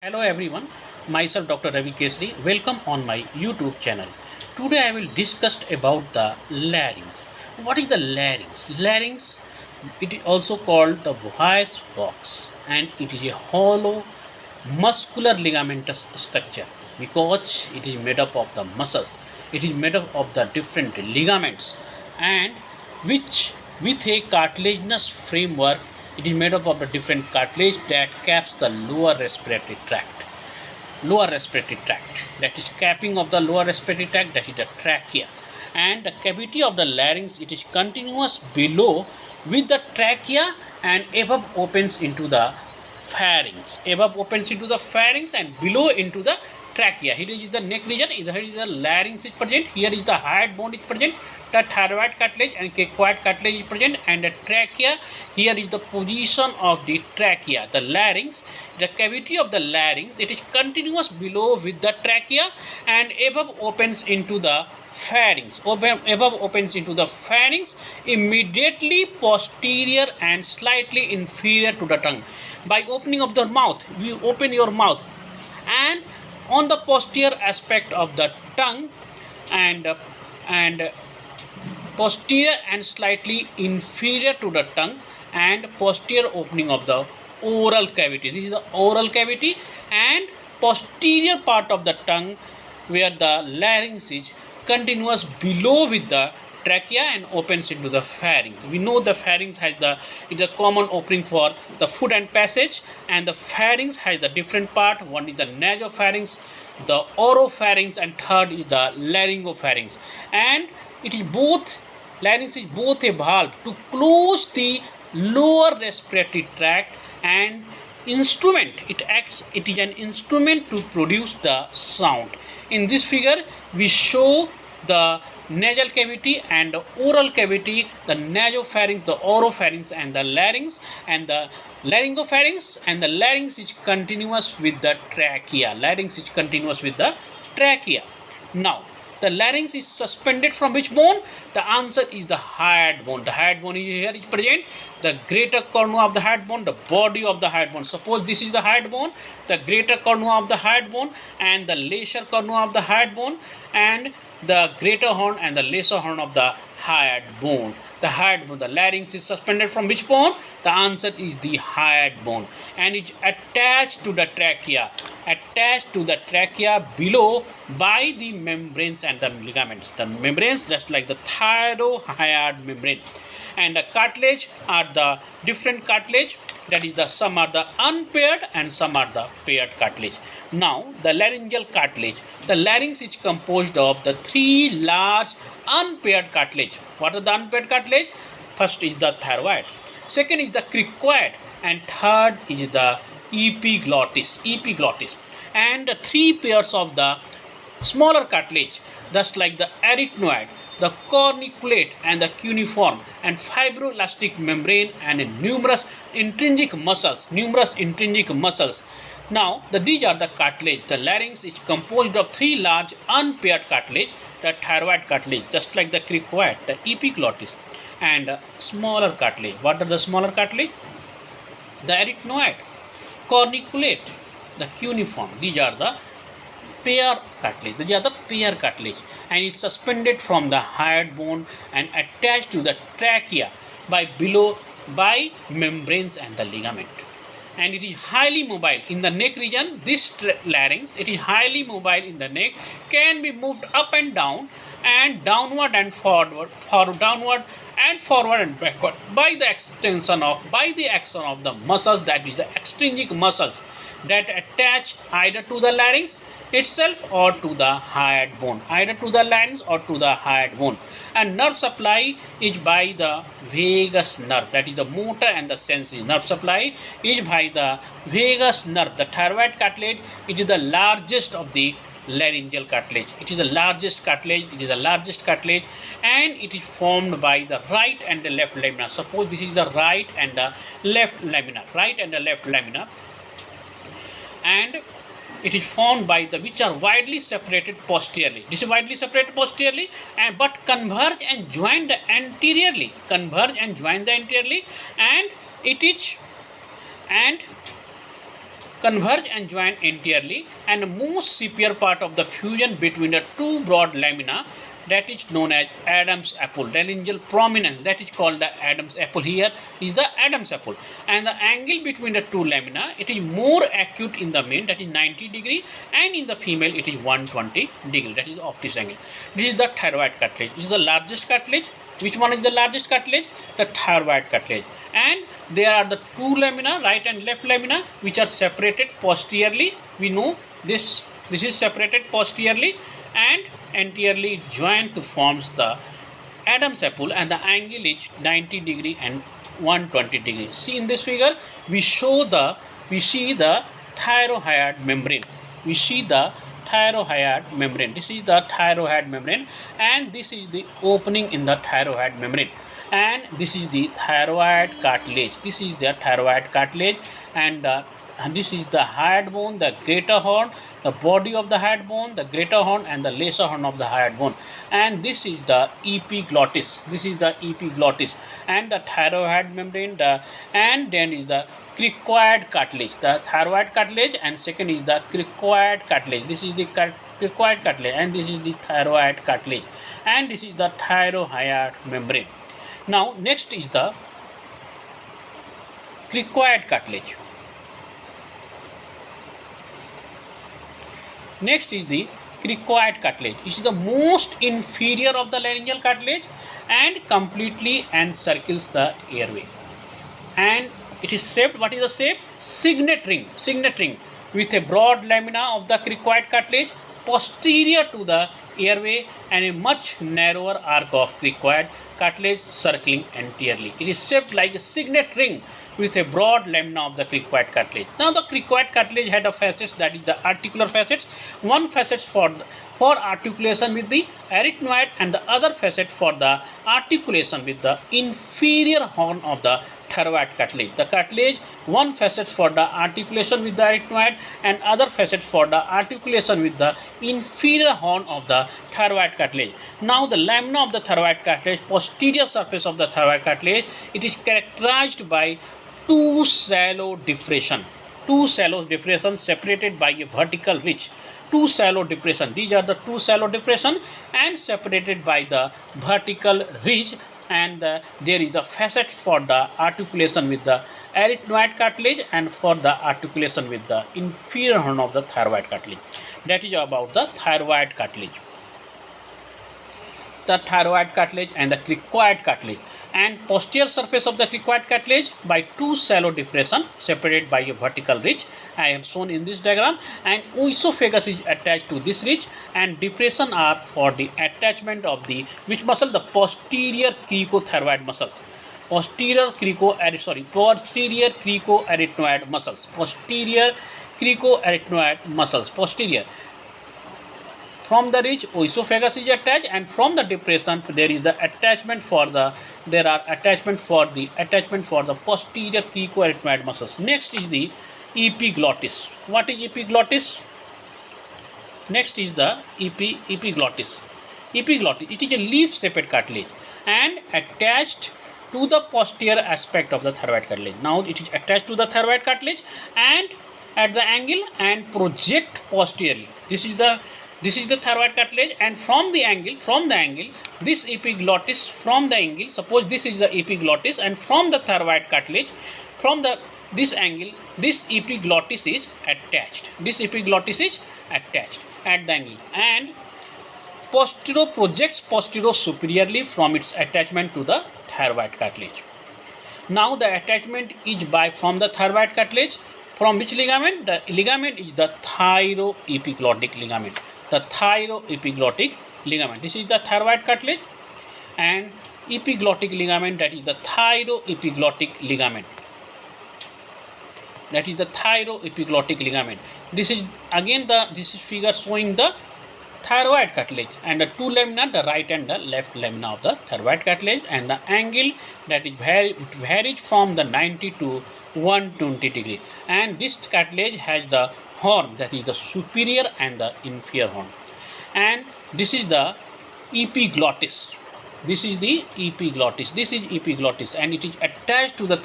Hello everyone, myself Dr. Ravi Keshri. Welcome on my YouTube channel. Today I will discuss about the larynx. What is the larynx? Larynx, it is also called the voice box, and it is a hollow muscular ligamentous structure because it is made up of the muscles. It is made up of the different ligaments, and which with a cartilaginous framework, it is made up of the different cartilage that caps the lower respiratory tract, that is capping of the lower respiratory tract, that is the trachea. And the cavity of the larynx, it is continuous below with the trachea, and above opens into the pharynx and below into the trachea. Here is the neck region, here is the larynx is present, here is the hyoid bone is present, the thyroid cartilage and cricoid cartilage is present, and the trachea, here is the position of the trachea. The larynx, the cavity of the larynx, it is continuous below with the trachea and above opens into the pharynx, immediately posterior and slightly inferior to the tongue. By opening of the mouth, you open your mouth, and on the posterior aspect of the tongue, and posterior and slightly inferior to the tongue, and posterior opening of the oral cavity. This is the oral cavity, and posterior part of the tongue where the larynx is continuous below with the trachea and opens into the pharynx. We know the pharynx has it's a common opening for the food and passage, and the pharynx has the different part. One is the nasopharynx, the oropharynx, and third is the laryngopharynx. And it is both larynx is both a valve to close the lower respiratory tract, and it is an instrument to produce the sound. In this figure we show the nasal cavity and the oral cavity, the nasopharynx, the oropharynx, and the larynx, and the laryngopharynx, and the larynx is continuous with the trachea. Now, the larynx is suspended from which bone? The answer is the hyoid bone. The hyoid bone is here is present. The greater cornua of the hyoid bone, the body of the hyoid bone. Suppose this is the hyoid bone, the greater cornua of the hyoid bone, and the lesser cornua of the hyoid bone, and the greater horn and the lesser horn of the hyoid bone. The larynx is suspended from which bone? The answer is the hyoid bone, and it's attached to the trachea below by the membranes and the ligaments. The membranes, just like the thyrohyoid membrane, and the cartilage are the different cartilage, that is the some are the unpaired and some are the paired cartilage. Now the laryngeal cartilage, the larynx is composed of the three large unpaired cartilage. What are the unpaired cartilage? First is the thyroid, second is the cricoid, and third is the epiglottis, and the three pairs of the smaller cartilage, just like the arytenoid, the corniculate, and the cuneiform, and fibroelastic membrane, and numerous intrinsic muscles. Now, these are the cartilage. The larynx is composed of three large unpaired cartilage: the thyroid cartilage, just like the cricoid, the epiglottis, and smaller cartilage. What are the smaller cartilage? The arytenoid, corniculate, the cuneiform. These are the pair cartilage, and is suspended from the hyoid bone and attached to the trachea by membranes and the ligament. And it is highly mobile in the neck region. This larynx, it is highly mobile in the neck, can be moved up and down, and downward and forward and backward by the action of the muscles, that is the extrinsic muscles that attach either to the larynx itself or to the hyoid bone, And nerve supply is by the vagus nerve, that is the motor and the sensory. Nerve supply is by the vagus nerve. The thyroid cartilage, it is the largest of the laryngeal cartilage. It is the largest cartilage, and it is formed by the right and the left lamina. Suppose this is the right and the left lamina, and it is formed by which are widely separated posteriorly. This is widely separated posteriorly, but converge and join the anteriorly, and it is and converge and join entirely, and the most superior part of the fusion between the two broad lamina, that is known as Adam's apple, laryngeal prominence, that is called the Adam's apple. Here is the Adam's apple, and the angle between the two lamina, it is more acute in the male, that is 90 degree, and in the female it is 120 degree, that is of this angle. This is the thyroid cartilage. This is the largest cartilage. Which one is the largest cartilage? The thyroid cartilage. And there are the two lamina, right and left lamina, which are separated posteriorly. We know this is separated posteriorly and anteriorly joined to forms the Adam's apple, and the angle is 90 degree and 120 degree. See in this figure, we see the thyroid membrane. We see the thyroid membrane. This is the thyroid membrane, and this is the opening in the thyroid membrane, and this is the thyroid cartilage. This is the thyroid cartilage, and this is the hyoid bone, the greater horn, the body of the hyoid bone, the greater horn, and the lesser horn of the hyoid bone. And this is the epiglottis. This is the epiglottis, and the thyroid membrane. And then is the cricoid cartilage, the thyroid cartilage, and second is the cricoid cartilage. This is the cricoid cartilage, and this is the thyroid cartilage, and this is the thyroid membrane. Now next is the cricoid cartilage. Next is the cricoid cartilage. It is the most inferior of the laryngeal cartilage and completely encircles the airway. And it is shaped, what is the shape? Signet ring with a broad lamina of the cricoid cartilage posterior to the airway and a much narrower arc of cricoid cartilage circling anteriorly. It is shaped like a signet ring with a broad lamina of the cricoid cartilage. Now the cricoid cartilage had a facets, that is the articular facets. One facet for articulation with the arytenoid, and the other facet for the articulation with the inferior horn of the thyroid cartilage. The cartilage, one facet for the articulation with the arytenoid, and other facet for the articulation with the inferior horn of the thyroid cartilage. Now the lamina of the thyroid cartilage, posterior surface of the thyroid cartilage, it is characterized by two shallow depression separated by a vertical ridge. Two shallow depression. These are the two shallow depression and separated by the vertical ridge, and there is the facet for the articulation with the arytenoid cartilage and for the articulation with the inferior horn of the thyroid cartilage. That is about the thyroid cartilage. The thyroid cartilage and the cricoid cartilage. And posterior surface of the cricoid cartilage by two shallow depression separated by a vertical ridge. I have shown in this diagram, and oesophagus is attached to this ridge, and depression are for the attachment of the which muscle? The posterior cricothyroid muscles. Posterior cricoarytenoid muscles. Posterior cricoarytenoid muscles. Posterior. From the ridge, oesophagus is attached, and from the depression there is the attachment for the attachment for the posterior cricoarytenoid muscles. Next is the epiglottis. What is epiglottis? Next is the epiglottis. Epiglottis, it is a leaf-shaped cartilage and attached to the posterior aspect of the thyroid cartilage. Now it is attached to the thyroid cartilage and at the angle and project posteriorly. This is the thyroid cartilage, and from the angle, this epiglottis, from the angle, suppose this is the epiglottis, and from the thyroid cartilage, this angle, this epiglottis is attached. This epiglottis is attached at the angle, and projects superiorly from its attachment to the thyroid cartilage. Now the attachment is from the thyroid cartilage. From which ligament? The ligament is the thyroepiglottic ligament. The thyroepiglottic ligament. This is the thyroid cartilage, and epiglottic ligament, that is the thyroepiglottic ligament. That is the thyroepiglottic ligament. This is again this is figure showing the thyroid cartilage and the two lamina, the right and the left lamina of the thyroid cartilage, and the angle that is varies from the 90 to 120 degree. And this cartilage has the horn, that is the superior and the inferior horn. And this is the epiglottis. This is the epiglottis. This is epiglottis, and it is attached to the